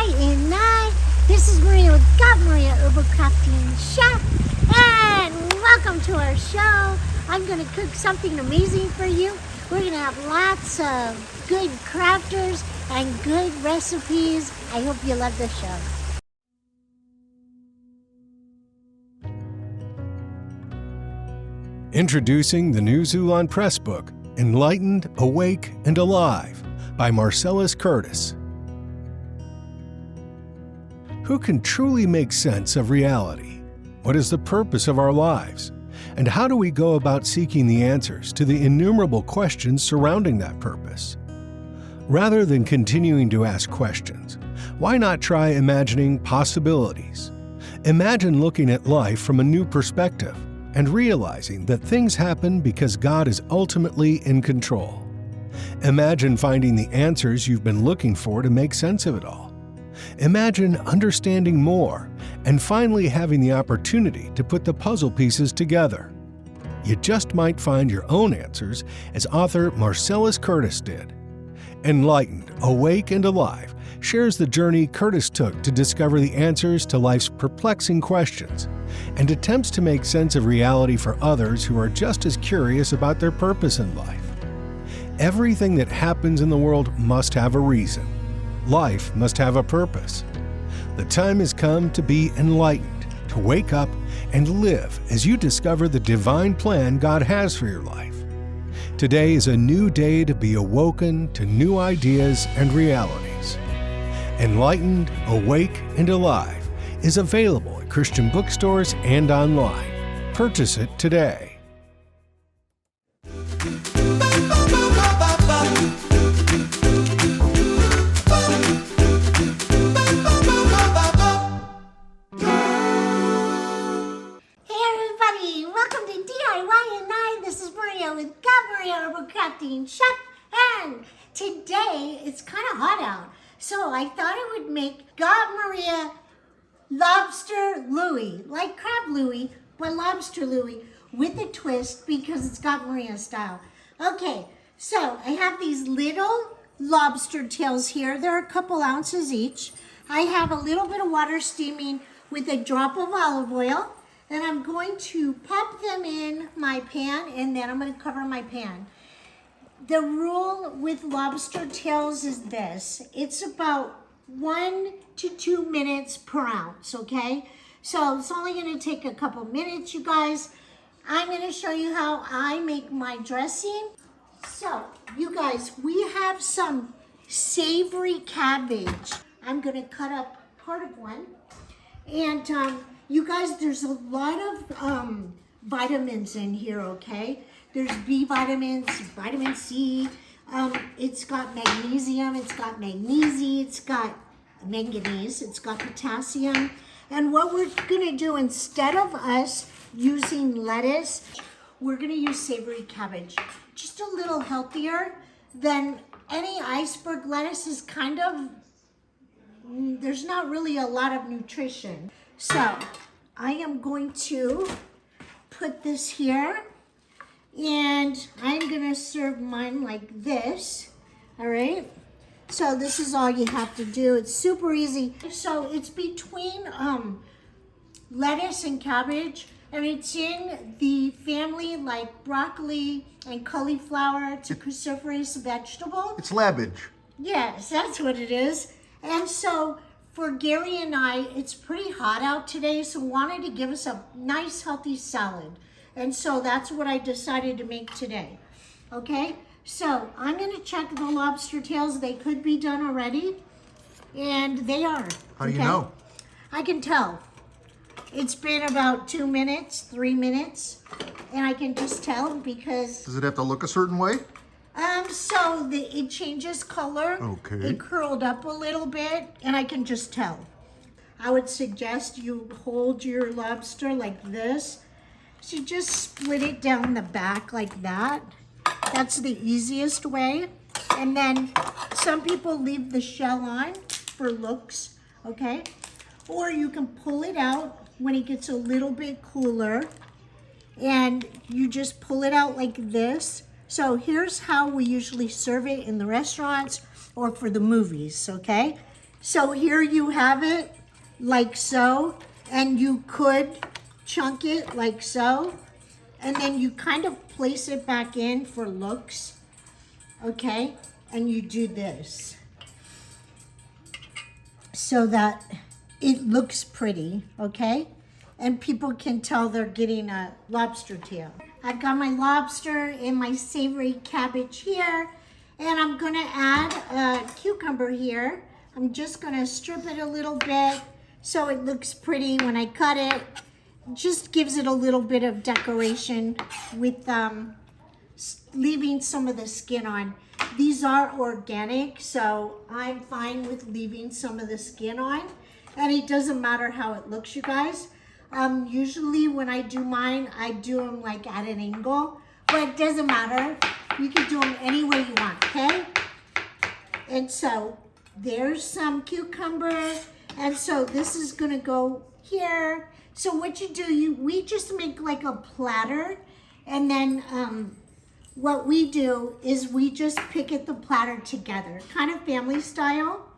D.I.Y. This is Maria with GotMaria Herbal Crafting Chef, and welcome to our show. I'm going to cook something amazing for you. We're going to have lots of good crafters and good recipes. I hope you love the show. Introducing the new Xulon Press book, Enlightened, Awake, and Alive by Marcellus Curtis. Who can truly make sense of reality? What is the purpose of our lives? And how do we go about seeking the answers to the innumerable questions surrounding that purpose? Rather than continuing to ask questions, why not try imagining possibilities? Imagine looking at life from a new perspective and realizing that things happen because God is ultimately in control. Imagine finding the answers you've been looking for to make sense of it all. Imagine understanding more and finally having the opportunity to put the puzzle pieces together. You just might find your own answers, as author Marcellus Curtis did. Enlightened, Awake, and Alive shares the journey Curtis took to discover the answers to life's perplexing questions and attempts to make sense of reality for others who are just as curious about their purpose in life. Everything that happens in the world must have a reason. Life must have a purpose. The time has come to be enlightened, to wake up and live as you discover the divine plan God has for your life. Today is a new day to be awoken to new ideas and realities. Enlightened, Awake, and Alive is available at Christian bookstores and online. Purchase it today. With GotMaria Herbal Crafting Chef, and today it's kind of hot out, so I thought I would make GotMaria Lobster Louie, like Crab Louie, but Lobster Louie with a twist because it's GotMaria style. Okay, so I have these little lobster tails here. They're a couple ounces each. I have a little bit of water steaming with a drop of olive oil. And I'm going to pop them in my pan, and then I'm going to cover my pan. The rule with lobster tails is this. It's about 1 to 2 minutes per ounce, okay? So it's only going to take a couple minutes, you guys. I'm going to show you how I make my dressing. So, you guys, we have some savory cabbage. I'm going to cut up part of one. And, you guys, there's a lot of vitamins in here, okay? There's B vitamins, vitamin C. It's got magnesium, it's got magnesium, it's got manganese, it's got potassium. And what we're going to do, instead of us using lettuce, we're going to use savory cabbage. Just a little healthier than any iceberg lettuce. Is kind of, there's not really a lot of nutrition. So I am going to put this here, and I'm going to serve mine like this. All right. So this is all you have to do. It's super easy. So it's between lettuce and cabbage, and it's in the family like broccoli and cauliflower. It's a cruciferous vegetable. It's labbage. Yes, that's what it is. And so for Gary and I, it's pretty hot out today, so wanted to give us a nice healthy salad. And so that's what I decided to make today. Okay, so I'm gonna check the lobster tails. They could be done already, and they are. How do you know? I can tell. It's been about 2 minutes, 3 minutes, and I can just tell because... Does it have to look a certain way? So it changes color. Okay. It curled up a little bit, and I can just tell. I would suggest you hold your lobster like this. So you just split it down the back like that. That's the easiest way. And then some people leave the shell on for looks, okay? Or you can pull it out when it gets a little bit cooler, and you just pull it out like this. So here's how we usually serve it in the restaurants or for the movies, okay? So here you have it, like so, and you could chunk it like so, and then you kind of place it back in for looks, okay? And you do this so that it looks pretty, okay? And people can tell they're getting a lobster tail. I've got my lobster and my savory cabbage here, and I'm gonna add a cucumber here. I'm just gonna strip it a little bit so it looks pretty when I cut it. Just gives it a little bit of decoration with leaving some of the skin on. These are organic, so I'm fine with leaving some of the skin on. And it doesn't matter how it looks, you guys. Usually when I do mine, I do them like at an angle, but it doesn't matter. You can do them any way you want, okay? And so there's some cucumber. And so this is gonna go here. So what you do, we just make like a platter, and then what we do is we just pick at the platter together, kind of family style,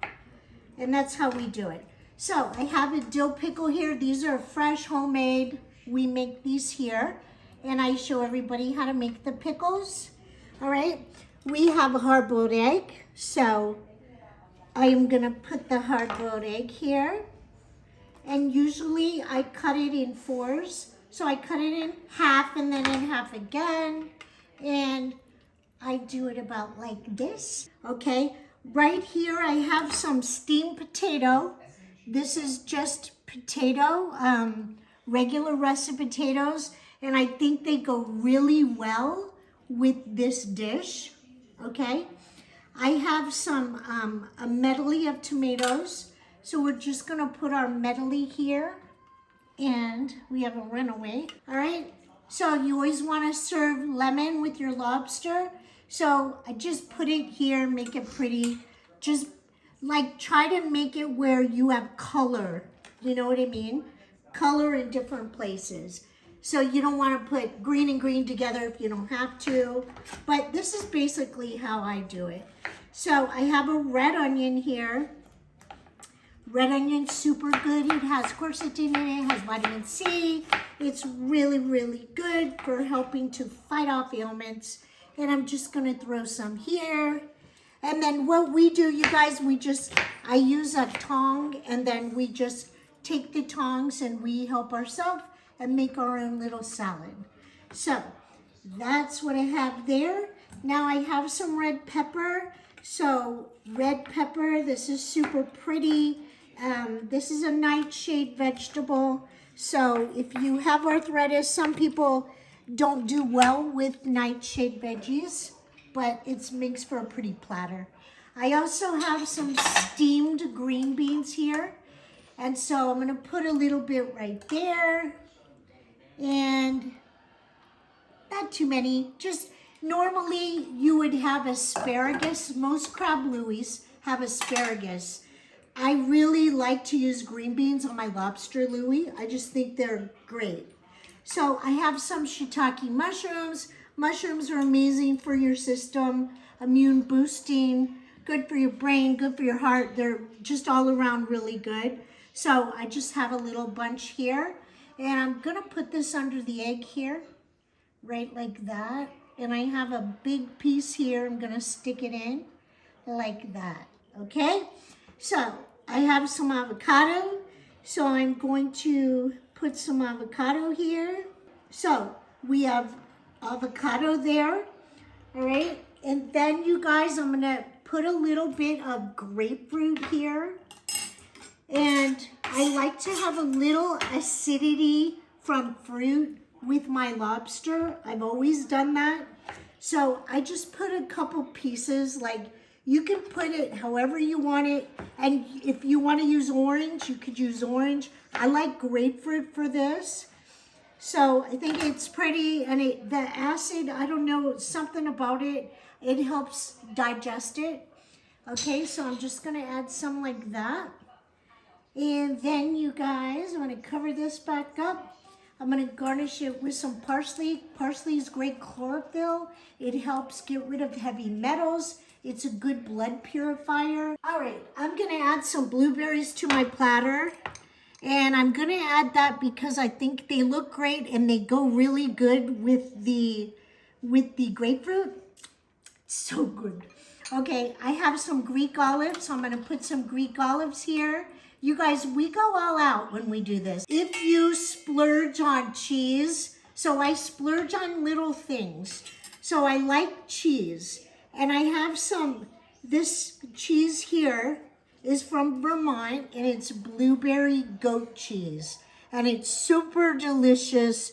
and that's how we do it. So I have a dill pickle here. These are fresh, homemade. We make these here, and I show everybody how to make the pickles. All right, we have a hard-boiled egg, so I am gonna put the hard-boiled egg here. And usually I cut it in fours. So I cut it in half and then in half again. And I do it about like this, okay? Right here I have some steamed potato. This is just potato, regular russet potatoes. And I think they go really well with this dish, okay? I have some, a medley of tomatoes. So we're just gonna put our medley here, and we have a runaway, all right? So you always wanna serve lemon with your lobster. So I just put it here, make it pretty. Just like try to make it where you have color, you know what I mean? Color in different places. So you don't wanna put green and green together if you don't have to, but this is basically how I do it. So I have a red onion here. Red onion's super good. It has quercetin in it, it has vitamin C. It's really, really good for helping to fight off ailments. And I'm just gonna throw some here. And then what we do, you guys, I use a tong, and then we just take the tongs and we help ourselves and make our own little salad. So that's what I have there. Now I have some red pepper. So red pepper, this is super pretty. This is a nightshade vegetable. So if you have arthritis, some people don't do well with nightshade veggies, but it makes for a pretty platter. I also have some steamed green beans here. And so I'm gonna put a little bit right there. And not too many, just normally you would have asparagus. Most crab louis have asparagus. I really like to use green beans on my lobster louis. I just think they're great. So I have some shiitake mushrooms. Mushrooms are amazing for your system, immune boosting, good for your brain, good for your heart. They're just all around really good. So I just have a little bunch here, and I'm gonna put this under the egg here, right like that. And I have a big piece here. I'm gonna stick it in like that, okay? So I have some avocado. So I'm going to put some avocado here. So we have avocado there, all right? And then you guys, I'm gonna put a little bit of grapefruit here. And I like to have a little acidity from fruit with my lobster. I've always done that. So I just put a couple pieces, like you can put it however you want it. And if you want to use orange, you could use orange. I like grapefruit for this. So I think it's pretty, and the acid, I don't know, something about it, it helps digest it. Okay, so I'm just gonna add some like that. And then you guys, I'm gonna cover this back up. I'm gonna garnish it with some parsley. Parsley is great chlorophyll. It helps get rid of heavy metals. It's a good blood purifier. All right, I'm gonna add some blueberries to my platter. And I'm gonna add that because I think they look great and they go really good with the grapefruit. It's so good. Okay, I have some Greek olives, so I'm gonna put some Greek olives here. You guys, we go all out when we do this. If you splurge on cheese, so I splurge on little things. So I like cheese. And I have this cheese here is from Vermont, and it's blueberry goat cheese. And it's super delicious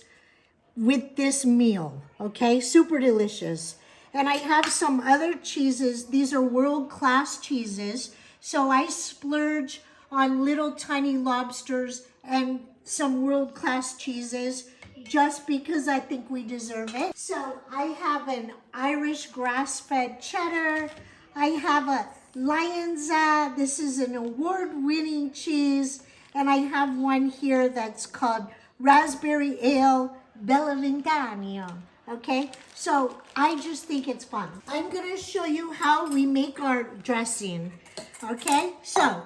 with this meal, okay? Super delicious. And I have some other cheeses. These are world-class cheeses. So I splurge on little tiny lobsters and some world-class cheeses just because I think we deserve it. So I have an Irish grass-fed cheddar. I have a Lionza. This is an award-winning cheese. And I have one here that's called Raspberry Ale Bellaventano. Okay, so I just think it's fun. I'm gonna show you how we make our dressing. Okay, so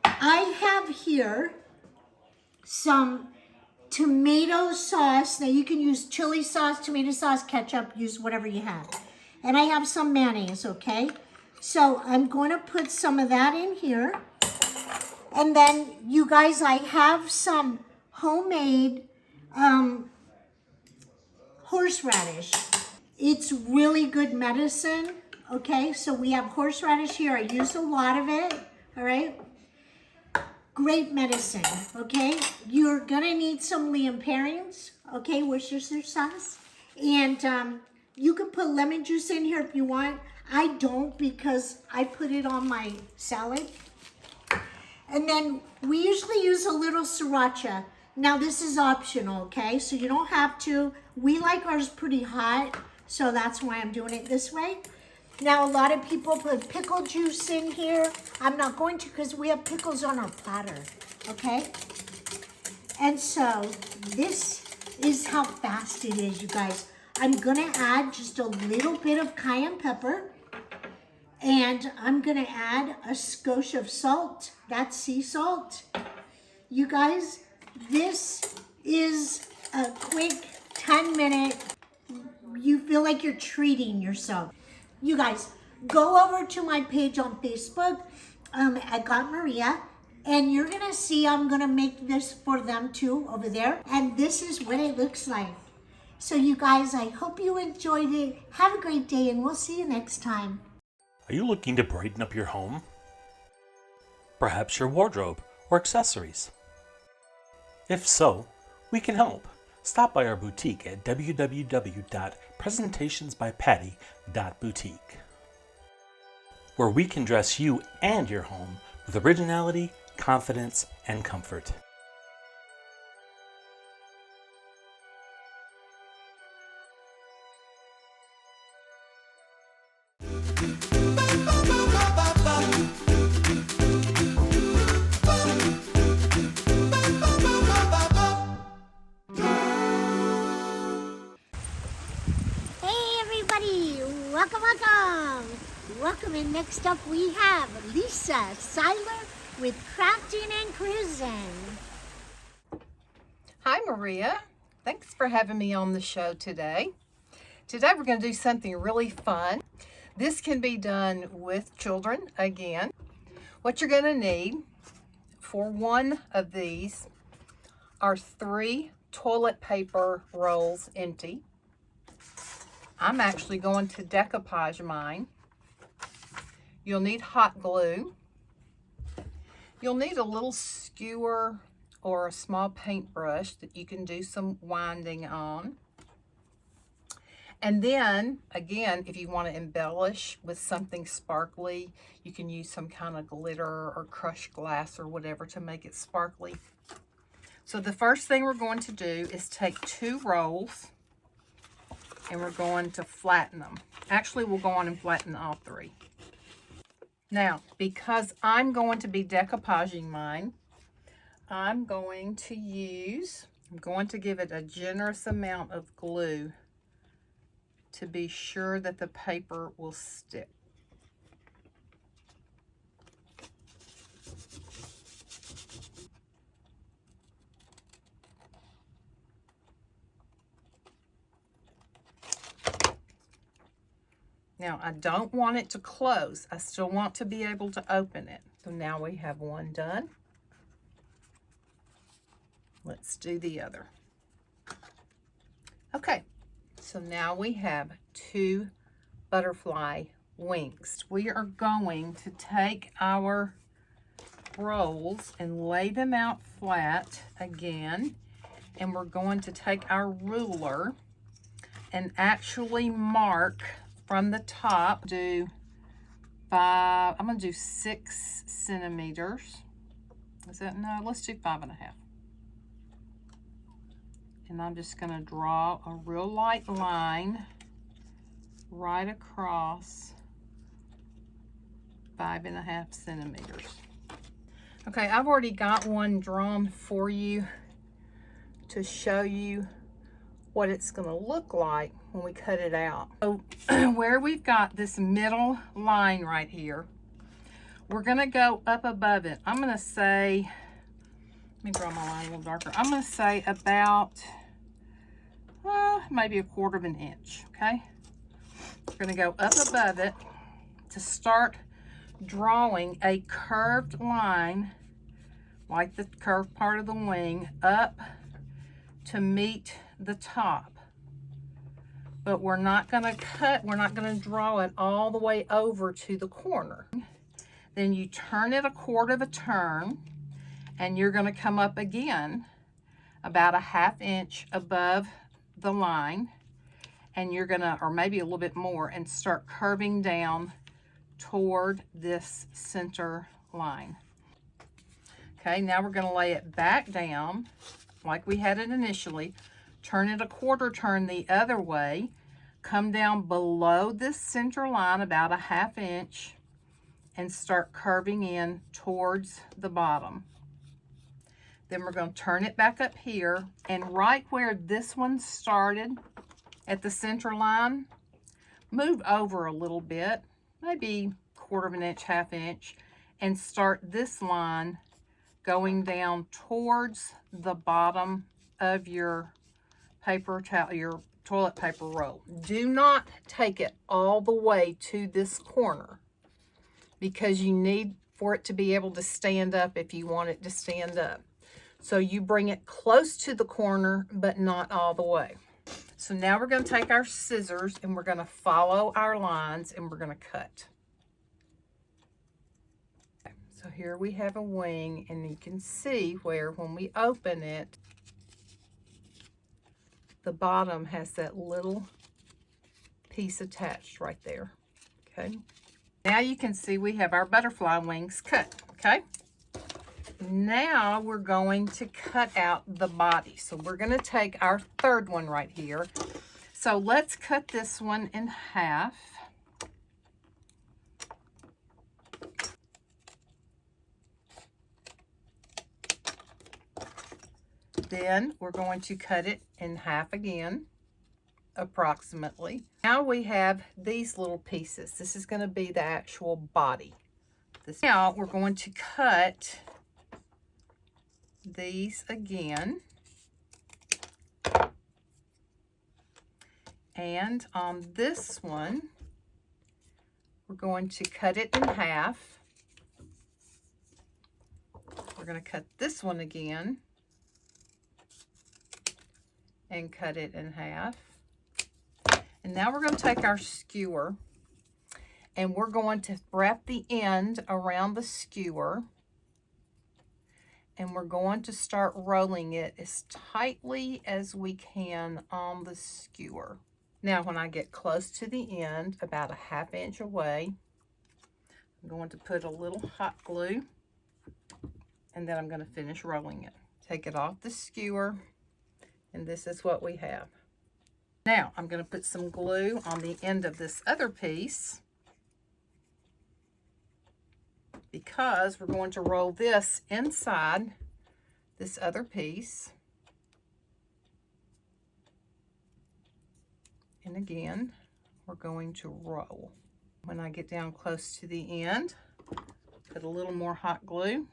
I have here some tomato sauce. Now you can use chili sauce, tomato sauce, ketchup, use whatever you have. And I have some mayonnaise, okay? So I'm going to put some of that in here. And then you guys, I have some homemade horseradish. It's really good medicine, okay? So we have horseradish here. I use a lot of it, all right? Great medicine, okay? You're gonna need some Liam Parings, okay, Worcestershire sauce. And you can put lemon juice in here if you want. I don't because I put it on my salad. And then we usually use a little sriracha. Now this is optional, okay? So you don't have to. We like ours pretty hot, so that's why I'm doing it this way. Now a lot of people put pickle juice in here. I'm not going to because we have pickles on our platter, okay? And so this is how fast it is, you guys. I'm gonna add just a little bit of cayenne pepper, and I'm gonna add a skosh of salt. That's sea salt. You guys, this is a quick 10-minute, you feel like you're treating yourself. You guys, go over to my page on Facebook at GotMaria, and you're gonna see I'm gonna make this for them too over there. And this is what it looks like. So you guys, I hope you enjoyed it. Have a great day, and we'll see you next time. Are you looking to brighten up your home? Perhaps your wardrobe or accessories? If so, we can help. Stop by our boutique at www.presentationsbypatty.boutique, where we can dress you and your home with originality, confidence, and comfort. Welcome, and next up we have Lisa Seiler with Crafting and Cruising. Hi Maria, thanks for having me on the show today. Today we're going to do something really fun. This can be done with children again. What you're going to need for one of these are 3 toilet paper rolls empty. I'm actually going to decoupage mine. You'll need hot glue. You'll need a little skewer or a small paintbrush that you can do some winding on. And then, again, if you want to embellish with something sparkly, you can use some kind of glitter or crushed glass or whatever to make it sparkly. So the first thing we're going to do is take 2 rolls and we're going to flatten them. Actually, we'll go on and flatten all 3. Now, because I'm going to be decoupaging mine, I'm going to give it a generous amount of glue to be sure that the paper will stick. Now, I don't want it to close. I still want to be able to open it. So now we have one done. Let's do the other. Okay, so now we have 2 butterfly wings. We are going to take our rolls and lay them out flat again, and we're going to take our ruler and actually mark from the top. I'm going to do 6 centimeters. Is that, no, let's do 5.5. And I'm just going to draw a real light line right across 5.5 centimeters. Okay, I've already got one drawn for you to show you what it's going to look like when we cut it out. So where we've got this middle line right here, we're going to go up above it. I'm going to say, let me draw my line a little darker. I'm going to say about maybe 1/4 inch, okay? We're going to go up above it to start drawing a curved line, like the curved part of the wing, up to meet the top. But we're not going to draw it all the way over to the corner. Then you turn it 1/4 turn, and you're going to come up again about 1/2 inch above the line, and you're going to, or maybe a little bit more, and start curving down toward this center line. Okay, now we're going to lay it back down like we had it initially, turn it 1/4 turn the other way, come down below this center line about 1/2 inch, and start curving in towards the bottom. Then we're going to turn it back up here, and right where this one started at the center line, move over a little bit, maybe 1/4 inch, 1/2 inch, and start this line going down towards the bottom of your paper towel, your toilet paper roll. Do not take it all the way to this corner, because you need for it to be able to stand up if you want it to stand up. So you bring it close to the corner, but not all the way. So now we're going to take our scissors and we're going to follow our lines, and we're going to cut. So here we have a wing, and you can see where when we open it, the bottom has that little piece attached right there. Okay. Now you can see we have our butterfly wings cut. Okay. Now we're going to cut out the body. So we're going to take our 3rd one right here. So let's cut this one in half. Then we're going to cut it in half again, approximately. Now we have these little pieces. This is going to be the actual body. Now we're going to cut these again. And on this one, we're going to cut it in half. We're going to cut this one again and cut it in half. And now we're going to take our skewer, and we're going to wrap the end around the skewer, and we're going to start rolling it as tightly as we can on the skewer. Now when I get close to the end, about 1/2 inch away, I'm going to put a little hot glue, and then I'm going to finish rolling it. Take it off the skewer, and this is what we have. Now I'm going to put some glue on the end of this other piece, because we're going to roll this inside this other piece. And again, we're going to roll. When I get down close to the end, put a little more hot glue,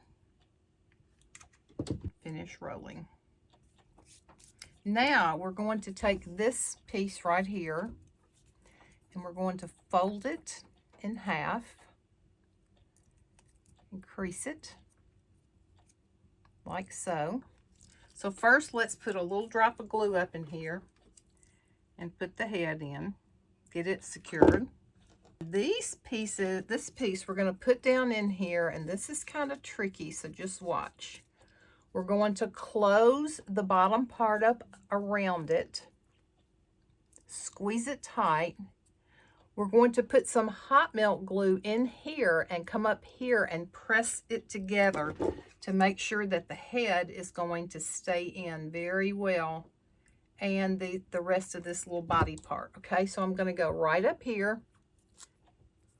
finish rolling. Now we're going to take this piece right here, and we're going to fold it in half and crease it like so. So first, let's put a little drop of glue up in here and put the head in, get it secured. These pieces, this piece we're going to put down in here, and this is kind of tricky, so just watch. We're going to close the bottom part up around it, squeeze it tight. We're going to put some hot melt glue in here and come up here and press it together to make sure that the head is going to stay in very well, and the rest of this little body part. Okay, so I'm going to go right up here,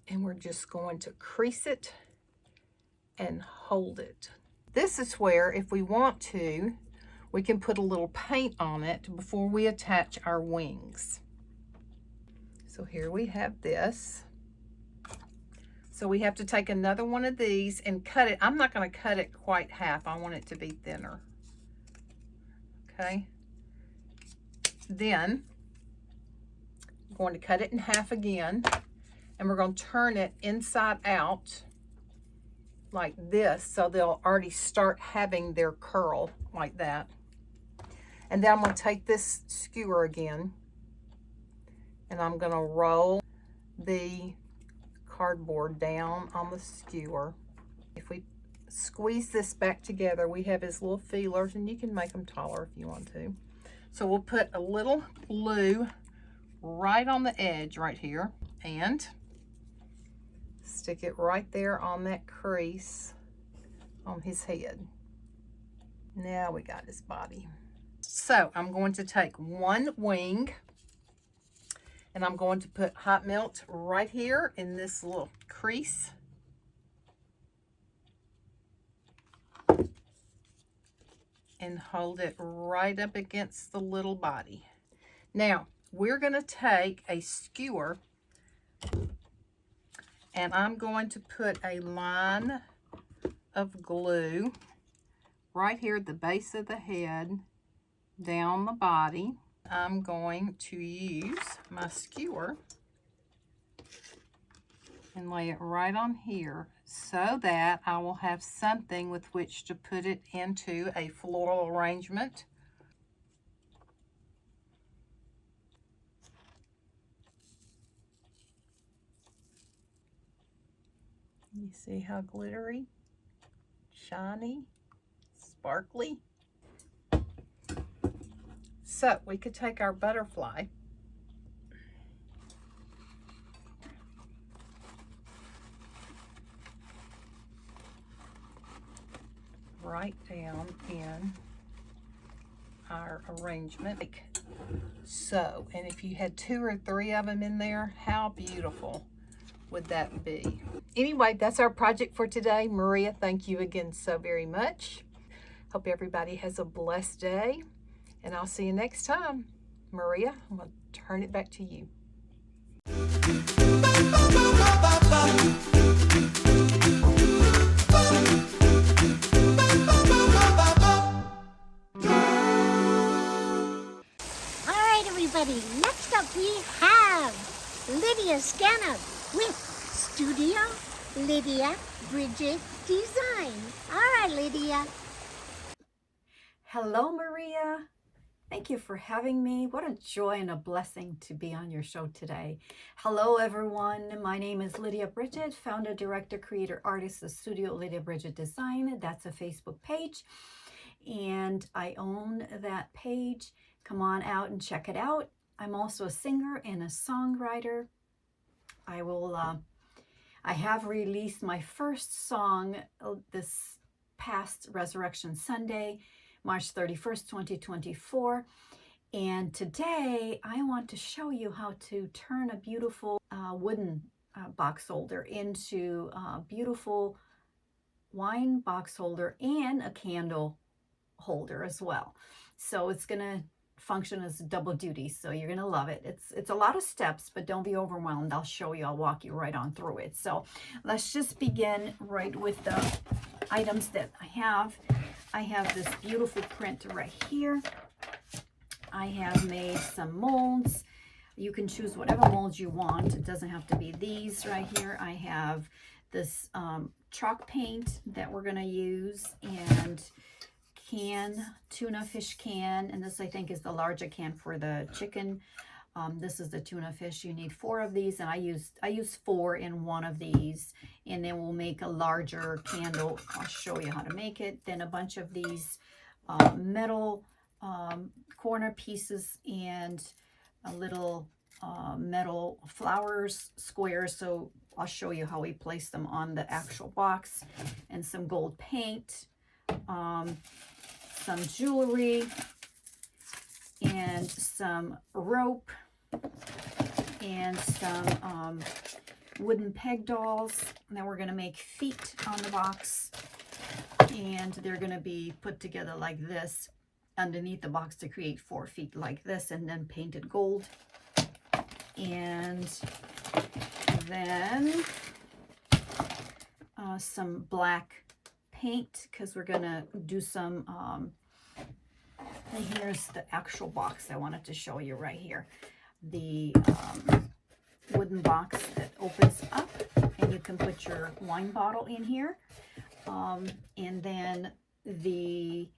and we're just going to crease it and hold it. This is where, if we want to, we can put a little paint on it before we attach our wings. So here we have this. So we have to take another one of these and cut it. I'm not going to cut it quite half. I want it to be thinner. Okay. Then I'm going to cut it in half again, and we're going to turn it inside out like this, so they'll already start having their curl like that. And then I'm going to take this skewer again, and I'm going to roll the cardboard down on the skewer. If we squeeze this back together, we have his little feelers, and you can make them taller if you want to. So we'll put a little glue right on the edge right here and stick it right there on that crease on his head. Now we got his body. So I'm going to take one wing, and I'm going to put hot melt right here in this little crease. And hold it right up against the little body. Now, we're going to take a skewer, and I'm going to put a line of glue right here at the base of the head, down the body. I'm going to use my skewer and lay it right on here so that I will have something with which to put it into a floral arrangement. You see how glittery, shiny, sparkly? So we could take our butterfly right down in our arrangement like so. And if you had 2 or 3 of them in there, how beautiful would that be? Anyway, that's our project for today. Maria, thank you again so very much. Hope everybody has a blessed day, and I'll see you next time. Maria, I'm going to turn it back to you. All right, everybody. Next up, we have Lydia Scannell with Studio Lydia Bridget Design. All right, Lydia. Hello, Maria. Thank you for having me. What a joy and a blessing to be on your show today. Hello, everyone. My name is Lydia Bridget, founder, director, creator, artist of Studio Lydia Bridget Design. That's a Facebook page, and I own that page. Come on out and check it out. I'm also a singer and a songwriter. I have released my first song this past Resurrection Sunday, March 31st, 2024. And today I want to show you how to turn a beautiful wooden box holder into a beautiful wine box holder and a candle holder as well. So it's going to function as double duty, so you're going to love it. It's a lot of steps, but don't be overwhelmed. I'll show you. I'll walk you right on through it. So let's just begin right with the items that I have. I have this beautiful print right here. I have made some molds. You can choose whatever molds you want. It doesn't have to be these right here. I have this chalk paint that we're going to use, and tuna fish can, and this I think is the larger can for the chicken. This is the tuna fish. You need 4 of these, and I use 4 in one of these, and then we'll make a larger candle. I'll show you how to make it. Then a bunch of these metal corner pieces and a little metal flowers squares. So I'll show you how we place them on the actual box, and some gold paint, some jewelry, and some rope, and some wooden peg dolls. And then we're going to make feet on the box, and they're going to be put together like this underneath the box to create 4 feet like this, and then painted gold. And then some black paint, because we're gonna do some and here's the actual box I wanted to show you right here. The wooden box that opens up, and you can put your wine bottle in here, and then the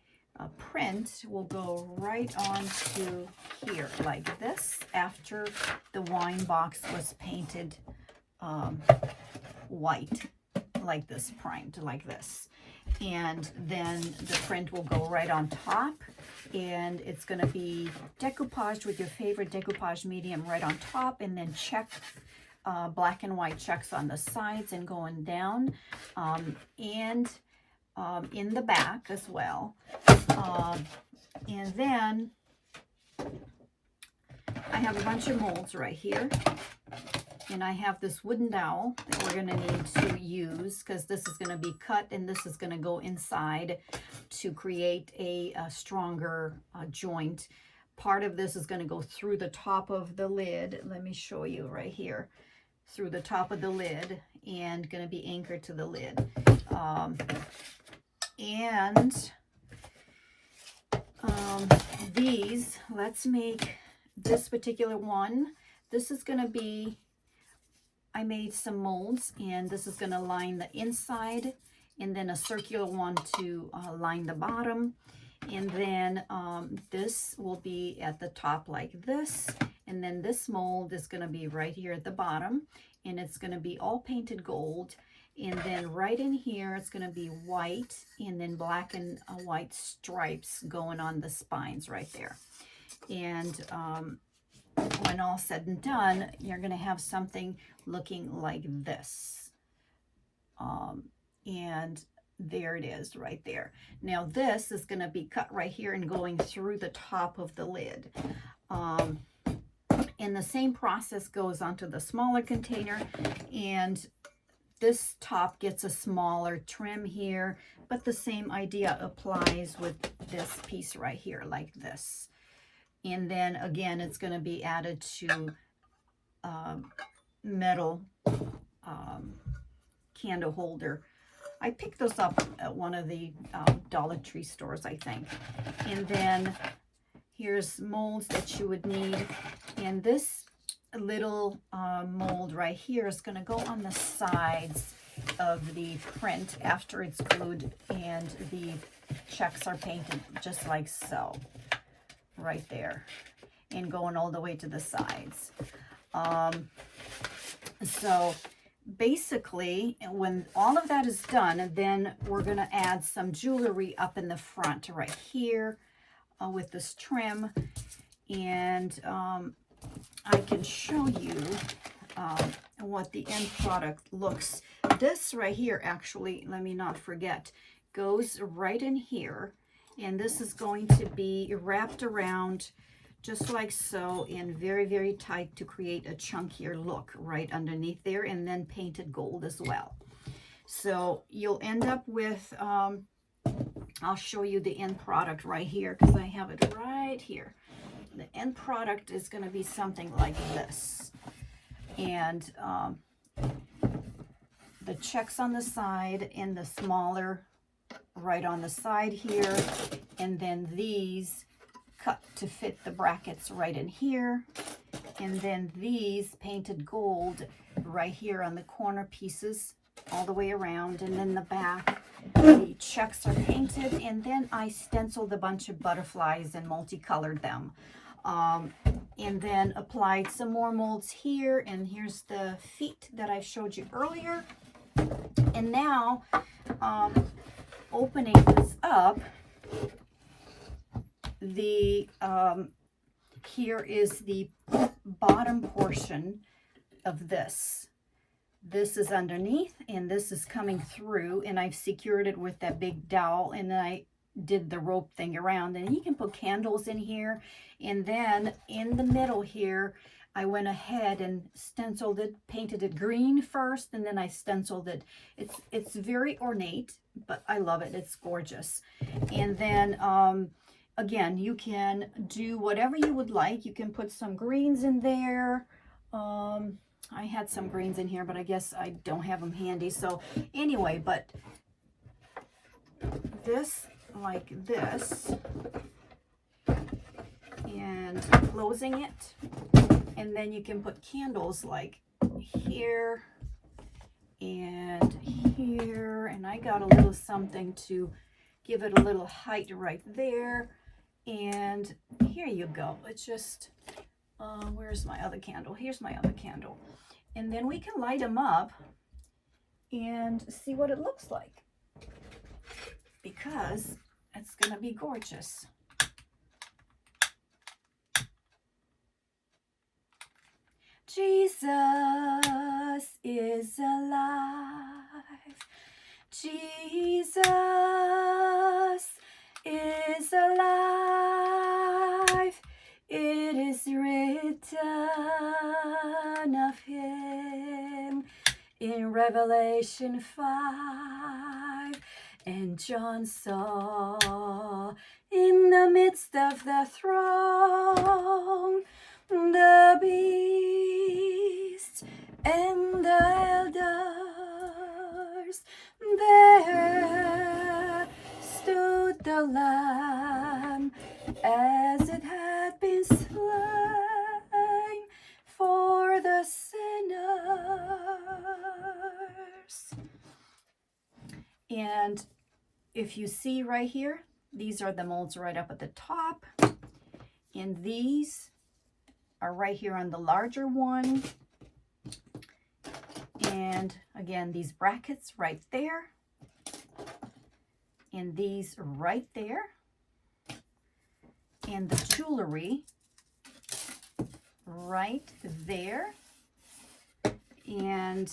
print will go right onto here like this, after the wine box was painted white, like this, primed like this. And then the print will go right on top, and it's going to be decoupaged with your favorite decoupage medium right on top, and then check black and white checks on the sides and going down, and in the back as well. And then I have a bunch of molds right here, and I have this wooden dowel that we're going to need to use, because this is going to be cut and this is going to go inside to create a stronger joint. Part of this is going to go through the top of the lid. Let me show you right here, through the top of the lid, and going to be anchored to the lid. These, let's make this particular one. This is going to be, I made some molds, and this is going to line the inside, and then a circular one to line the bottom. And then this will be at the top like this, and then this mold is going to be right here at the bottom, and it's going to be all painted gold. And then right in here, it's going to be white, and then black and white stripes going on the spines right there. And when all said and done, you're going to have something looking like this. And there it is right there. Now this is going to be cut right here and going through the top of the lid. And the same process goes onto the smaller container, and this top gets a smaller trim here, but the same idea applies with this piece right here like this. And then again, it's going to be added to metal candle holder. I picked those up at one of the Dollar Tree stores, I think. And then here's molds that you would need. And this little mold right here is going to go on the sides of the print after it's glued and the checks are painted, just like so, right there, and going all the way to the sides. So basically, when all of that is done, then we're going to add some jewelry up in the front right here with this trim. And I can show you what the end product looks. This right here, actually, let me not forget, goes right in here. And this is going to be wrapped around just like so, and very, very tight to create a chunkier look right underneath there, and then painted gold as well. So you'll end up with, I'll show you the end product right here, because I have it right here. The end product is going to be something like this. And the checks on the side, and the smaller right on the side here, and then these cut to fit the brackets right in here, And then these painted gold right here on the corner pieces all the way around. And then the back, the checks are painted. And then I stenciled a bunch of butterflies and multicolored them. And then applied some more molds here. And here's the feet that I showed you earlier. And now, opening this up, the here is the bottom portion of this. This is underneath and this is coming through, and I've secured it with that big dowel, and then I did the rope thing around, and you can put candles in here. And then in the middle here, I went ahead and stenciled it, painted it green first, and then I stenciled it. It's very ornate, but I love it. It's gorgeous. And then again, you can do whatever you would like. You can put some greens in there. I had some greens in here, but I guess I don't have them handy. So anyway, but this, like this, and closing it. And then you can put candles like here and here. And I got a little something to give it a little height right there. And here you go. It's just, where's my other candle? Here's my other candle. And then we can light them up and see what it looks like, because it's going to be gorgeous. Jesus is alive. Jesus is alive. It is written of him in Revelation 5. And John saw in the midst of the throne the beast and the elders. There stood the Lamb as it had been slain for the sinners. And if you see right here, these are the molds right up at the top, and these are right here on the larger one. And again, these brackets right there, and these right there, and the jewelry right there. And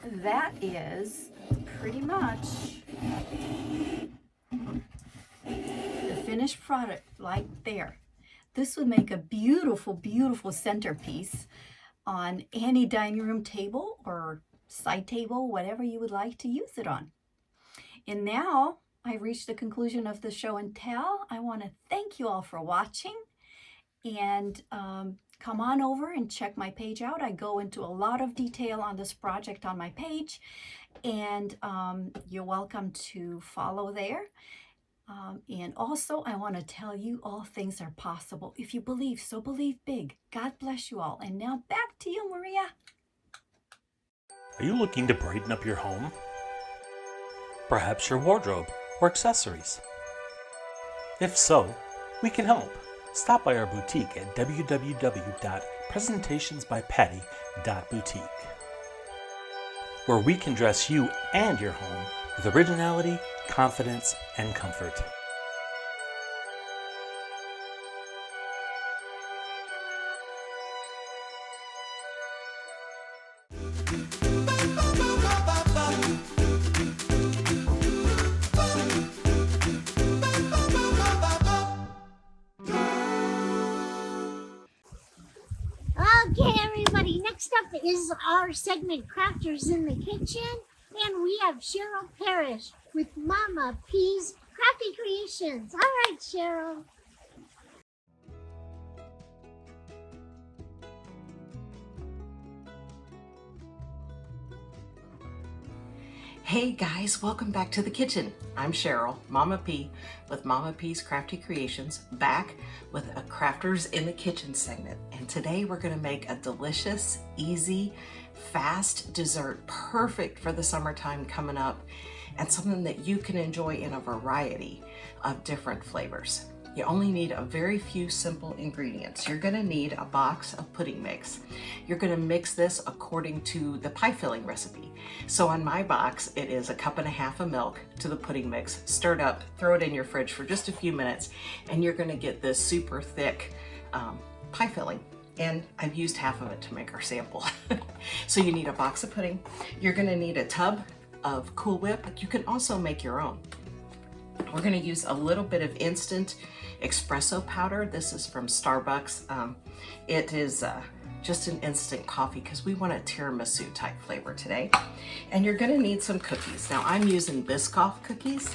that is pretty much the finished product right there. This would make a beautiful, beautiful centerpiece on any dining room table or side table, whatever you would like to use it on. And now I've reached the conclusion of the show and tell. I want to thank you all for watching, and come on over and check my page out. I go into a lot of detail on this project on my page, and you're welcome to follow there. And also, I want to tell you, all things are possible. If you believe, so believe big. God bless you all. And now back to you, Maria. Are you looking to brighten up your home? Perhaps your wardrobe or accessories? If so, we can help. Stop by our boutique at www.presentationsbypatty.boutique, where we can dress you and your home with originality, confidence, and comfort. Okay, everybody, next up is our segment Crafters in the Kitchen, and we have Cheryl Parrish with Mama P's Crafty Creations. All right, Cheryl. Hey guys, welcome back to the kitchen. I'm Cheryl, Mama P with Mama P's Crafty Creations, back with a Crafters in the Kitchen segment. And today we're gonna make a delicious, easy, fast dessert, perfect for the summertime coming up, and something that you can enjoy in a variety of different flavors. You only need a very few simple ingredients. You're gonna need a box of pudding mix. You're gonna mix this according to the pie filling recipe. So on my box, it is 1.5 cups of milk to the pudding mix, stirred up, throw it in your fridge for just a few minutes, and you're gonna get this super thick pie filling. And I've used half of it to make our sample. So you need a box of pudding. You're gonna need a tub of Cool Whip. You can also make your own. We're gonna use a little bit of instant espresso powder. This is from Starbucks. It is just an instant coffee because we want a tiramisu type flavor today. And you're gonna need some cookies. Now I'm using Biscoff cookies.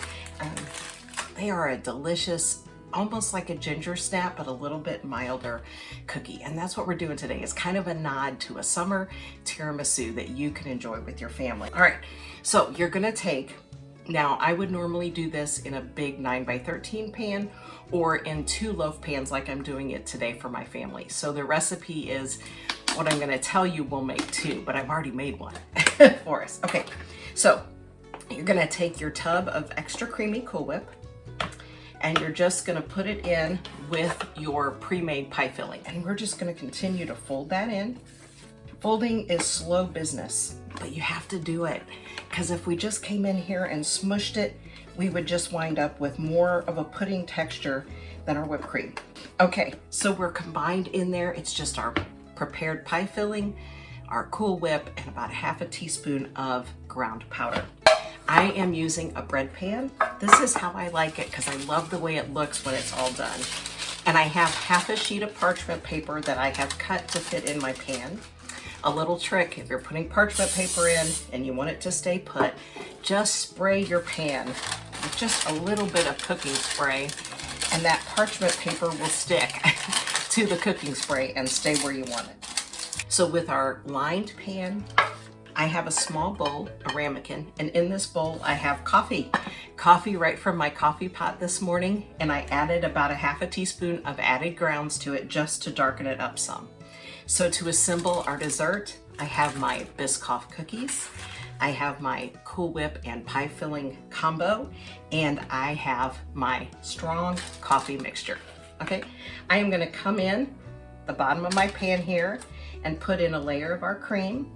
They are a delicious, almost like a ginger snap, but a little bit milder cookie. And that's what we're doing today. It's kind of a nod to a summer tiramisu that you can enjoy with your family. All right, so you're gonna take, now I would normally do this in a big 9x13 pan or in 2 loaf pans like I'm doing it today for my family. So the recipe is what I'm gonna tell you we'll make 2, but I've already made one for us. Okay, so you're gonna take your tub of extra creamy Cool Whip and you're just gonna put it in with your pre-made pie filling. And we're just gonna continue to fold that in. Folding is slow business, but you have to do it, because if we just came in here and smushed it, we would just wind up with more of a pudding texture than our whipped cream. Okay, so we're combined in there. It's just our prepared pie filling, our Cool Whip, and about 1/2 teaspoon of ground powder. I am using a bread pan. This is how I like it because I love the way it looks when it's all done. And I have 1/2 sheet of parchment paper that I have cut to fit in my pan. A little trick, if you're putting parchment paper in and you want it to stay put, just spray your pan with just a little bit of cooking spray, and that parchment paper will stick to the cooking spray and stay where you want it. So with our lined pan, I have a small bowl, a ramekin, and in this bowl I have coffee right from my coffee pot this morning, and I added about 1/2 teaspoon of added grounds to it just to darken it up some. So to assemble our dessert, I have my Biscoff cookies, I have my Cool Whip and pie filling combo, and I have my strong coffee mixture. Okay, I am gonna come in the bottom of my pan here and put in a layer of our cream.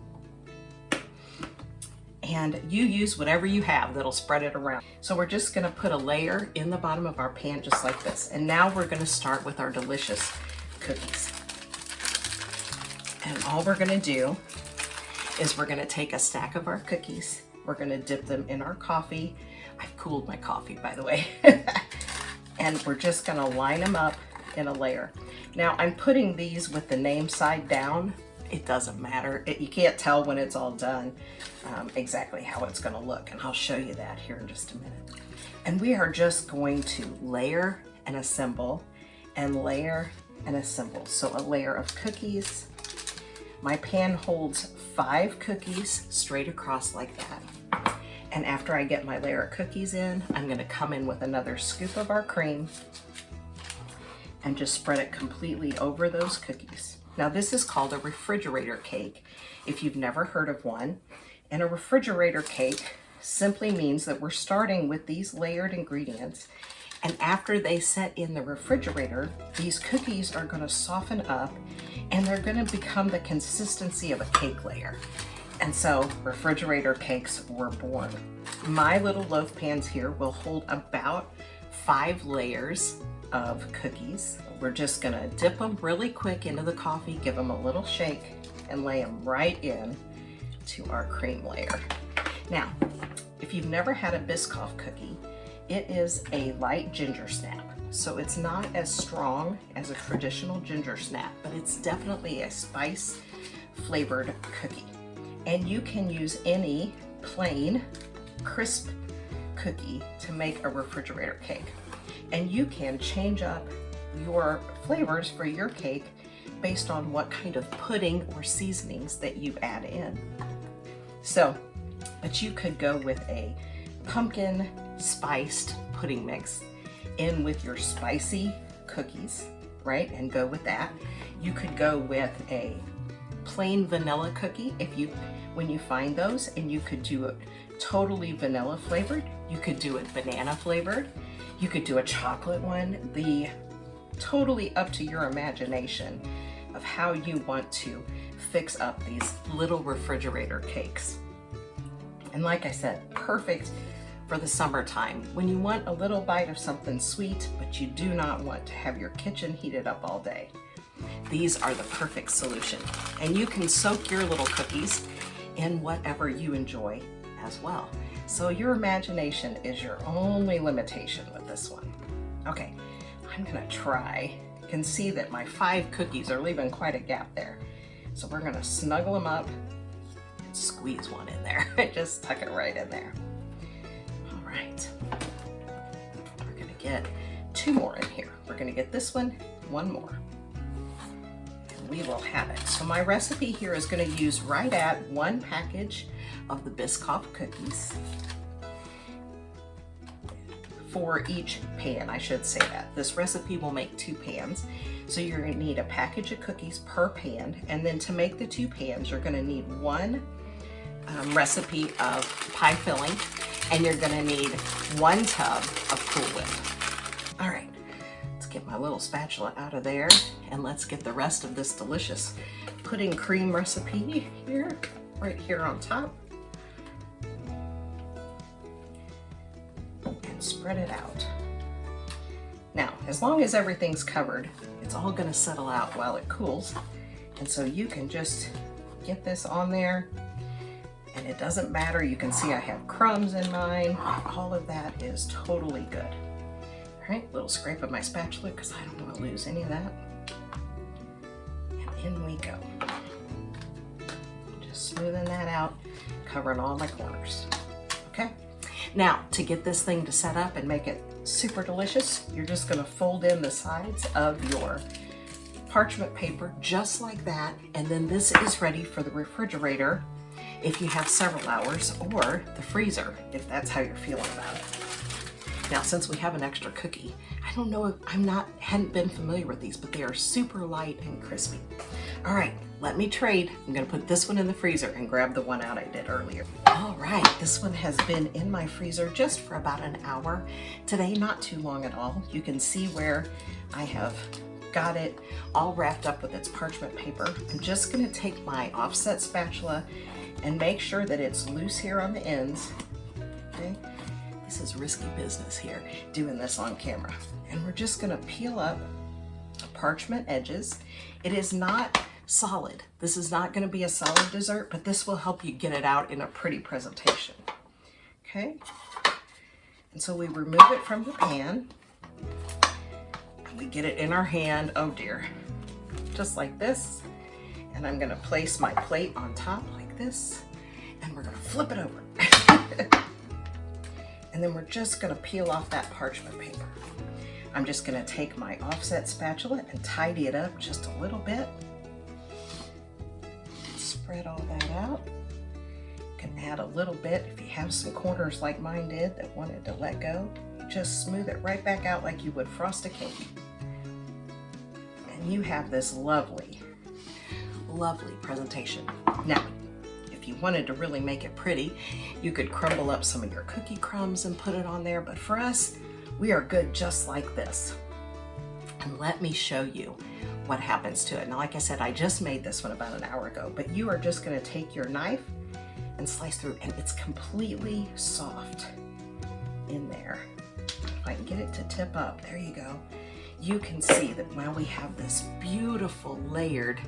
And you use whatever you have that'll spread it around. So we're just gonna put a layer in the bottom of our pan just like this. And now we're gonna start with our delicious cookies. And all we're gonna do is we're gonna take a stack of our cookies. We're gonna dip them in our coffee. I've cooled my coffee, by the way. And we're just gonna line them up in a layer. Now I'm putting these with the name side down. It doesn't matter. You can't tell when it's all done exactly how it's gonna look. And I'll show you that here in just a minute. And we are just going to layer and assemble and layer and assemble. So a layer of cookies. My pan holds 5 cookies straight across like that. And after I get my layer of cookies in, I'm gonna come in with another scoop of our cream and just spread it completely over those cookies. Now this is called a refrigerator cake, if you've never heard of one. And a refrigerator cake simply means that we're starting with these layered ingredients, and after they set in the refrigerator, these cookies are gonna soften up and they're gonna become the consistency of a cake layer. And so refrigerator cakes were born. My little loaf pans here will hold about 5 layers of cookies. We're just gonna dip them really quick into the coffee, give them a little shake, and lay them right in to our cream layer. Now, if you've never had a Biscoff cookie, it is a light ginger snap. So it's not as strong as a traditional ginger snap, but it's definitely a spice flavored cookie. And you can use any plain, crisp cookie to make a refrigerator cake. And you can change up your flavors for your cake based on what kind of pudding or seasonings that you add in. So but you could go with a pumpkin spiced pudding mix in with your spicy cookies, right? And go with that. You could go with a plain vanilla cookie when you find those, and you could do it totally vanilla flavored. You could do it banana flavored. You could do a chocolate one. Totally up to your imagination of how you want to fix up these little refrigerator cakes. And like I said, perfect for the summertime when you want a little bite of something sweet, but you do not want to have your kitchen heated up all day. These are the perfect solution. And you can soak your little cookies in whatever you enjoy as well. So your imagination is your only limitation with this one. Okay, I'm gonna try. You can see that my 5 cookies are leaving quite a gap there. So we're gonna snuggle them up and squeeze one in there. Just tuck it right in there. All right, we're gonna get 2 more in here. We're gonna get this one, 1 more. And we will have it. So my recipe here is gonna use right at 1 package of the Biscoff cookies for each pan, I should say that. This recipe will make 2 pans. So you're gonna need a package of cookies per pan, and then to make the 2 pans, you're gonna need 1 recipe of pie filling, and you're gonna need 1 tub of Cool Whip. All right, let's get my little spatula out of there, and let's get the rest of this delicious pudding cream recipe here, right here on top. And spread it out. Now, as long as everything's covered, it's all gonna settle out while it cools. And so you can just get this on there, and it doesn't matter. You can see I have crumbs in mine. All of that is totally good. All right, little scrape of my spatula because I don't wanna lose any of that. And in we go. Just smoothing that out, covering all my corners, okay? Now, to get this thing to set up and make it super delicious, you're just gonna fold in the sides of your parchment paper just like that, and then this is ready for the refrigerator if you have several hours, or the freezer if that's how you're feeling about it. Now, since we have an extra cookie, I don't know if hadn't been familiar with these, but they are super light and crispy. All right, let me trade. I'm gonna put this one in the freezer and grab the one out I did earlier. All right, this one has been in my freezer just for about an hour. Today, not too long at all. You can see where I have got it all wrapped up with its parchment paper. I'm just gonna take my offset spatula and make sure that it's loose here on the ends, okay? This is risky business here, doing this on camera. And we're just gonna peel up the parchment edges. It is not solid. This is not gonna be a solid dessert, but this will help you get it out in a pretty presentation, okay? And so we remove it from the pan, and we get it in our hand, oh dear, just like this. And I'm gonna place my plate on top like this, and we're gonna flip it over. And then we're just gonna peel off that parchment paper. I'm just gonna take my offset spatula and tidy it up just a little bit. Spread all that out. You can add a little bit if you have some corners like mine did that wanted to let go. Just smooth it right back out like you would frost a cake. And you have this lovely, lovely presentation. Now, if you wanted to really make it pretty, you could crumble up some of your cookie crumbs and put it on there, but for us, we are good just like this. And let me show you what happens to it. Now, like I said, I just made this one about an hour ago, but you are just gonna take your knife and slice through, and it's completely soft in there. If I can get it to tip up, there you go. You can see that now we have this beautiful layered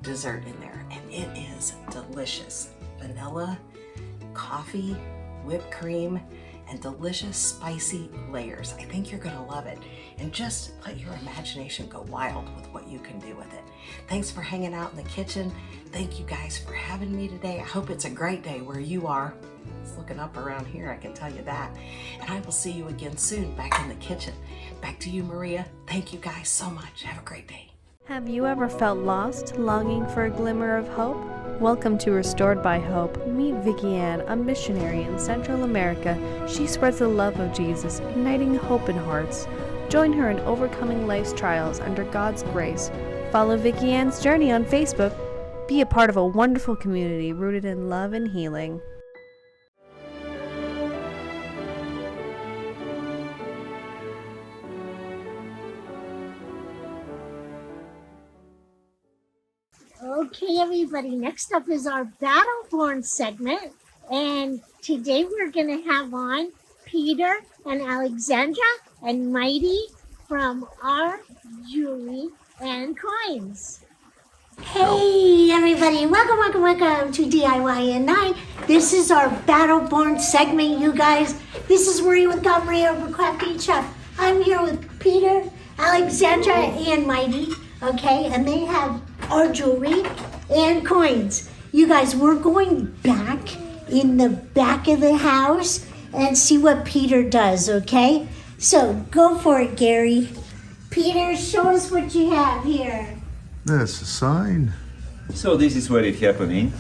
dessert in there, and it is delicious. Vanilla, coffee, whipped cream, and delicious spicy layers. I think you're gonna love it. And just let your imagination go wild with what you can do with it. Thanks for hanging out in the kitchen. Thank you guys for having me today. I hope it's a great day where you are. It's looking up around here, I can tell you that. And I will see you again soon back in the kitchen. Back to you, Maria. Thank you guys so much. Have a great day. Have you ever felt lost, longing for a glimmer of hope? Welcome to Restored by Hope. Meet Vicky Ann, a missionary in Central America. She spreads the love of Jesus, igniting hope in hearts. Join her in overcoming life's trials under God's grace. Follow Vicky Ann's journey on Facebook. Be a part of a wonderful community rooted in love and healing. Okay, everybody, next up is our Battleborn segment. And today we're going to have on Peter and Alexandra and Mighty from Our Jewelry and Coins. Hey, everybody, welcome to D.I.Y and I. This is our Battleborn segment, you guys. This is Marie with GotMaria, Crafty Chef. I'm here with Peter, Alexandra, and Mighty, okay? And they have Our Jewelry and Coins. You guys, we're going back in the back of the house and see what Peter does, okay? So go for it, Gary. Peter, show us what you have here. That's a sign. So this is where it's happening.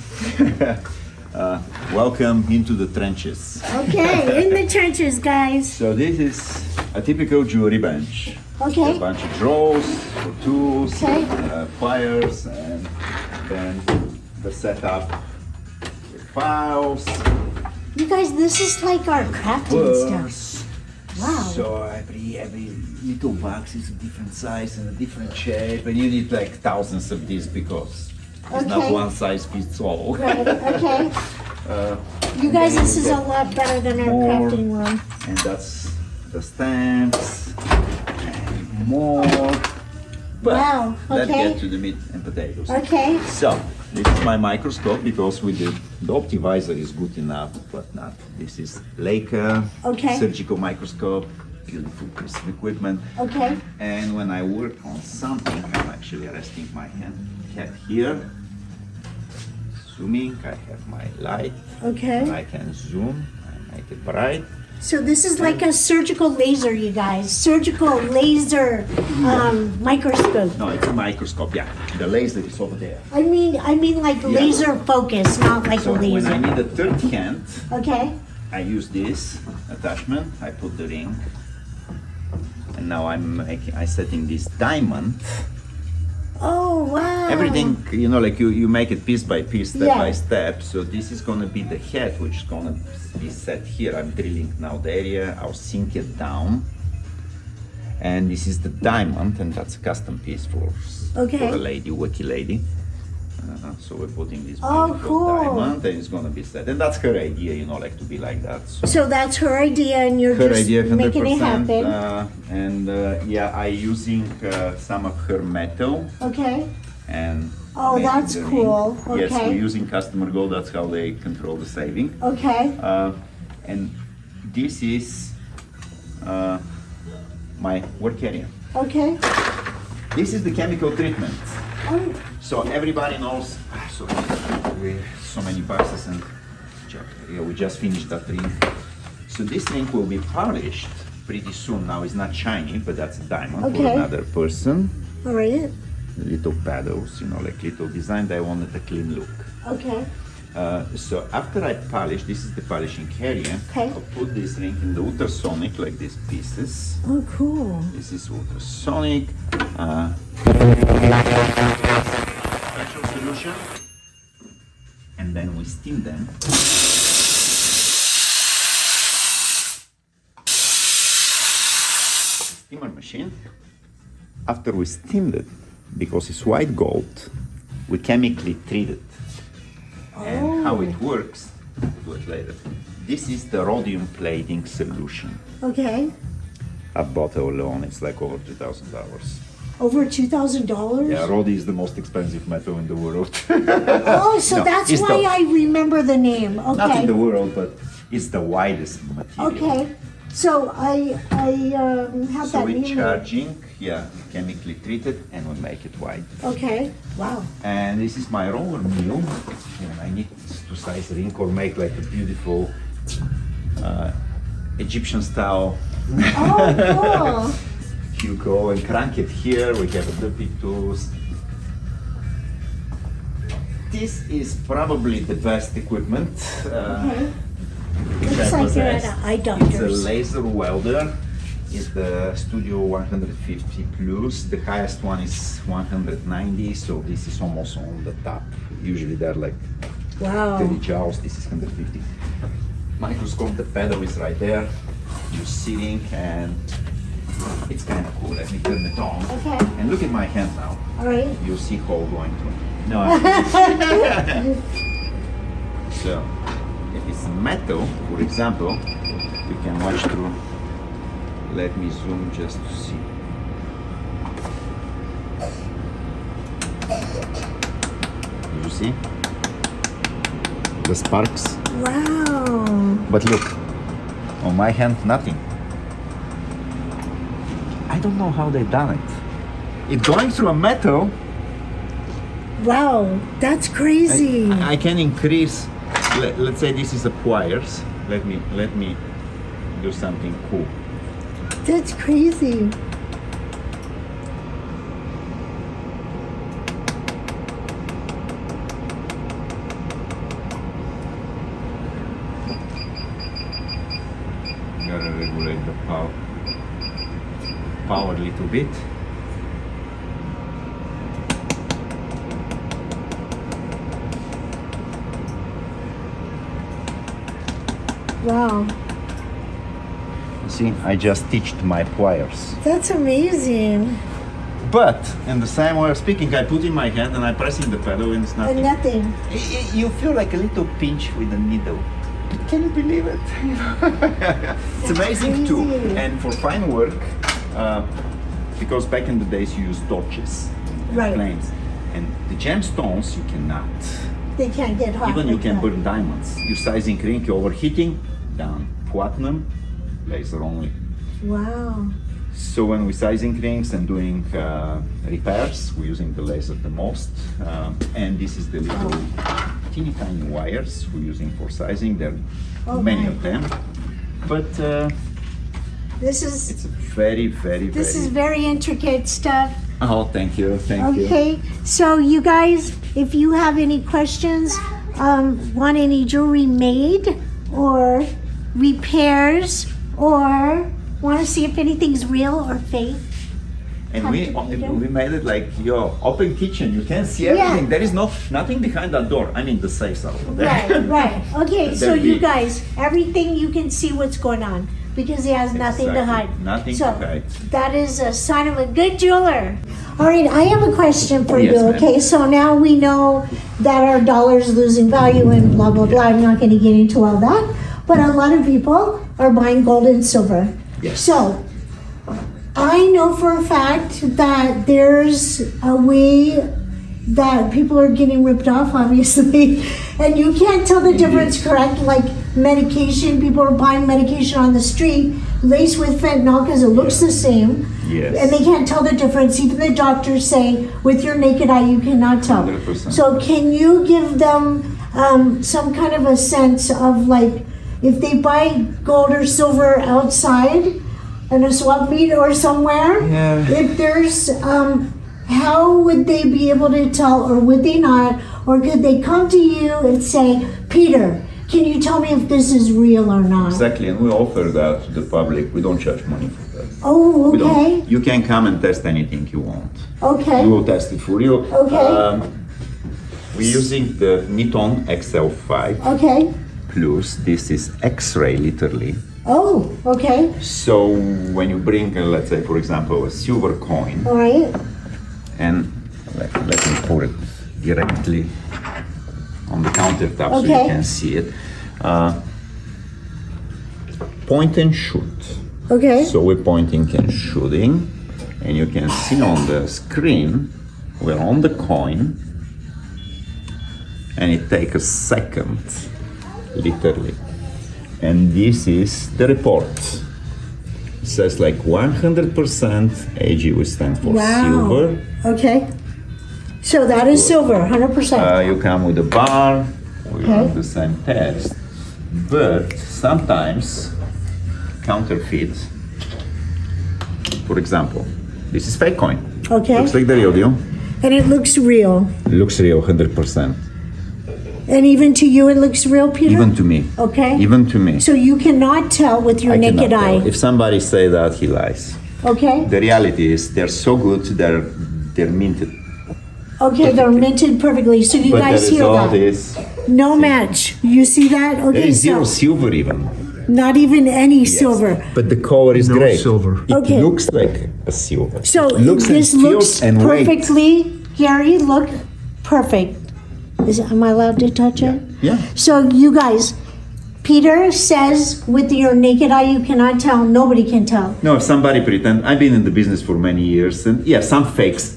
Welcome into the trenches. Okay, in the trenches, guys. So this is a typical jewelry bench. Okay. A bunch of drawers for tools, Okay. pliers, and then the setup with files, You guys, this is like our crafting stuff. burrs. Wow. So every little box is a different size and a different shape, and you need like thousands of these because it's not Okay. one size fits all. Right, okay. You guys, this is a lot better than our More. crafting one. And that's the stamps and more. But Wow, let's okay. get to the meat and potatoes. Okay. So this is my microscope because we did the optimizer is good enough, but not. This is Leica Okay. surgical microscope, beautiful piece of equipment. Okay. And when I work on something, I'm actually resting my head here. Zooming, I have my light. Okay. I can zoom and make it bright. So this is like a surgical laser, you guys. Surgical laser microscope. No, it's a microscope. Yeah, the laser is over there. I mean like Yeah. laser focus, not like So a when laser. I need a third hand, Okay. I use this attachment. I put the ring, and now I'm setting this diamond. Oh, wow. Everything, like you make it piece by piece, step Yeah. by step. So this is gonna be the head, which is gonna be set here. I'm drilling now the area. I'll sink it down, and this is the diamond, and that's a custom piece for Okay. a lady, wiki lady. So we're putting this Oh, beautiful cool. diamond, and it's gonna be set. And that's her idea, to be like that. So So that's her idea, and you're her just idea, 100%. making it happen. I using some of her metal Okay. and. Oh, making that's the ring. cool. Yes, Okay. we're using customer gold. That's how they control the saving. Okay. And this is my work area. Okay. This is the chemical treatment. Oh, So everybody knows. So many boxes, and we just finished that ring. So this ring will be polished pretty soon. Now it's not shiny, but that's a diamond for Okay. another person. all right. Little paddles, like little design. They wanted a clean look. Okay. So after I polish, this is the polishing area. Okay. I'll put this ring in the ultrasonic, like these pieces. Oh, cool. This is ultrasonic. Special solution. And then we steam them. Steamer machine. After we steamed it, because it's white gold, we chemically treat it. And how it works, we'll do it later. This is the rhodium plating solution. Okay. A bottle alone is like over $2,000. Over $2,000? Yeah, rhodium is the most expensive metal in the world. Oh, so No, that's it's why the- I remember the name. Okay. Not in the world, but it's the widest material. Okay. So I have So that we're name. charging, chemically treated, and we make it white. Okay. Wow. And this is my roller mill. And I need to size ring or make like a beautiful Egyptian style. Oh, You go and crank it here. We have the big tools. This is probably the best equipment. Okay. Which Looks I like you're at possess. an eye It's a doctor's. laser welder. It's the Studio 150 Plus. The highest one is 190, so this is almost on the top. Usually they're like 30 Wow. joules. This is 150. Microscope, the pedal is right there. You're sitting and it's kind of cool. Let me turn it on. Okay. And look at my hand now. All right. You see hole going through. No. So, if it's metal, for example, you can watch through. Let me zoom just to see. Did you see? The sparks. Wow. But look, on my hand, nothing. I don't know how they done it. It's going through a metal. Wow. That's crazy. I can increase. Let's say this is a pliers. Let me do something cool. That's crazy. Gotta regulate the power a little bit. Wow. See, I just stitched my pliers. That's amazing. But in the same way of speaking, I put in my hand and I press in the pedal and it's And nothing. nothing. You feel like a little pinch with a needle. Can you believe it? It's amazing too. crazy. And for fine work, because back in the days you used torches, Right. flames, and the gemstones you cannot. They can't get hot. Even you like can that. burn diamonds. You're sizing ring, you're overheating, down. Platinum, laser only. Wow. So when we're sizing rings and doing repairs, we're using the laser the most. And this is the little teeny tiny wires we're using for sizing. There are Oh many my. of them. But This is it's a very this is very intricate stuff. Oh, thank you, thank you. Okay, so you guys, if you have any questions, want any jewelry made or repairs, or want to see if anything's real or fake, And Come we to Peter. we made it like your open kitchen. You can see Yeah. everything. There is nothing behind that door. I mean, the safes are over there. right, right. Okay, so They're you big. guys, everything you can see what's going on because he has nothing to Exactly. hide. Nothing so to hide. that is a sign of a good jeweler. All right, I have a question for Yes, you. ma'am. Okay, so now we know that our dollar's losing value and blah blah blah. I'm not going to get into all that, but a lot of people are buying gold and silver. Yes. So I know for a fact that there's a way that people are getting ripped off, obviously, and you can't tell the difference, correct? Like medication, people are buying medication on the street laced with fentanyl because it looks the same. Yes. And they can't tell the difference. Even the doctors say with your naked eye you cannot tell. 100%. So can you give them some kind of a sense of like if they buy gold or silver outside in a swap meet or somewhere, Yeah. if there's how would they be able to tell, or would they not, or could they come to you and say, Peter, can you tell me if this is real or not? Exactly, and we offer that to the public. We don't charge money for that. Oh, We don't. okay, You can come and test anything you want. okay, We will test it for you. Okay. We're using the Niton XL5 okay. Plus. This is X-ray, literally. Oh, okay, So when you bring, let's say, for example, a silver coin, all right, and let me put it directly on the countertop so you Okay. can see it. Point and shoot. okay, So we're pointing and shooting, and you can see on the screen we're on the coin, and it takes a second, literally. And this is the report. It says like 100% AG, we stand for wow, silver. okay. So that is silver, 100%. You come with a bar, we Okay. have the same text, but sometimes counterfeit. For example, this is fake coin. Okay. Looks like the real deal. And it looks real. Looks real, 100%. And even to you, it looks real, Peter? Even to me. Okay. Even to me. So you cannot tell with your I cannot naked eye. tell. If somebody say that, he lies. Okay. The reality is they're so good, they're minted. Okay, they're minted perfectly. So you But guys the hear result that? is No match. You see that? there Okay, is zero so silver even. not even any Yes. silver. But the color is No great. silver. It Okay. looks like a silver. So It looks this and looks feels and weight. perfectly, Gary, look perfect. Am I allowed to touch it? Yeah. So you guys, Peter says with your naked eye you cannot tell. Nobody can tell. No, if somebody pretend, I've been in the business for many years, and yeah, some fakes,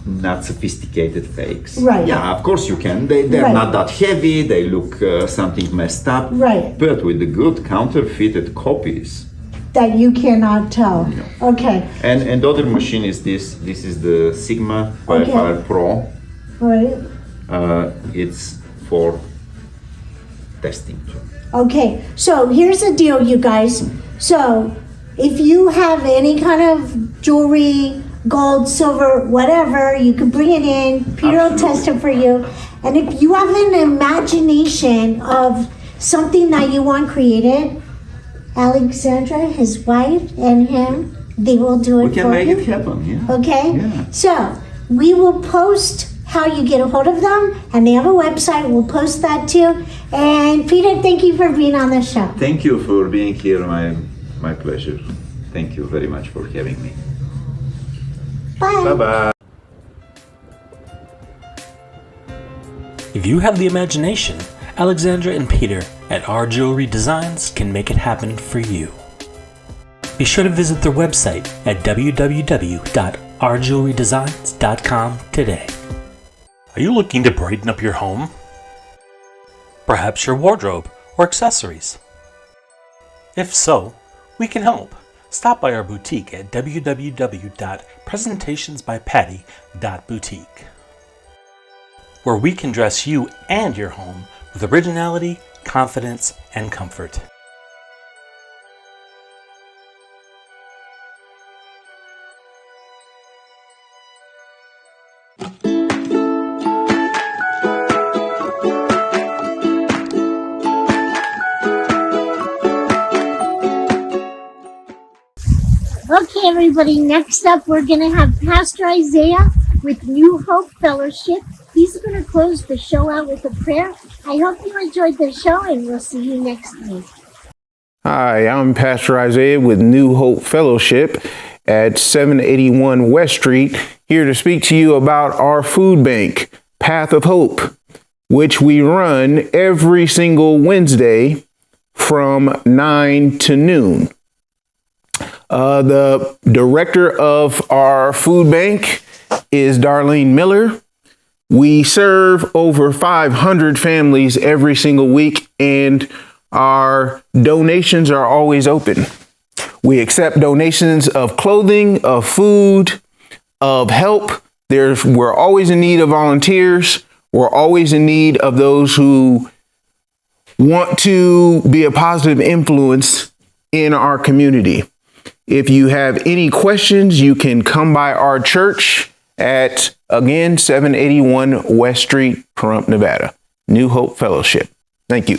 not sophisticated fakes. Right. Yeah, of course you can. They're Right. not that heavy. They look something messed up. Right. But with the good counterfeited copies. That you cannot tell. Okay. And the other machine is this. This is the Sigma Okay. 55 Pro. All right. It's for testing. Okay, so here's the deal, you guys. So if you have any kind of jewelry, gold, silver, whatever, you can bring it in. Peter will test it for you. And if you have an imagination of something that you want created, Alexandra, his wife, and him, they will do it We can for make you. it happen. Yeah. Okay? Yeah. So we will post how you get a hold of them, and they have a website. We'll post that too. And Peter, thank you for being on the show. Thank you for being here. My pleasure. Thank you very much for having me. Bye. Bye-bye. If you have the imagination, Alexandra and Peter at Our Jewelry Designs can make it happen for you. Be sure to visit their website at www.ourjewelrydesigns.com today. Are you looking to brighten up your home? Perhaps your wardrobe or accessories? If so, we can help. Stop by our boutique at www.presentationsbypatty.boutique, where we can dress you and your home with originality, confidence, and comfort. Okay, everybody, next up we're going to have Pastor Isaiah with New Hope Fellowship. He's going to close the show out with a prayer. I hope you enjoyed the show, and we'll see you next week. Hi, I'm Pastor Isaiah with New Hope Fellowship at 781 West Street, here to speak to you about our food bank, Path of Hope, which we run every single Wednesday from 9 to noon. The director of our food bank is Darlene Miller. We serve over 500 families every single week, and our donations are always open. We accept donations of clothing, of food, of help. We're always in need of volunteers. We're always in need of those who want to be a positive influence in our community. If you have any questions, you can come by our church at, again, 781 West Street, Pahrump, Nevada. New Hope Fellowship. Thank you.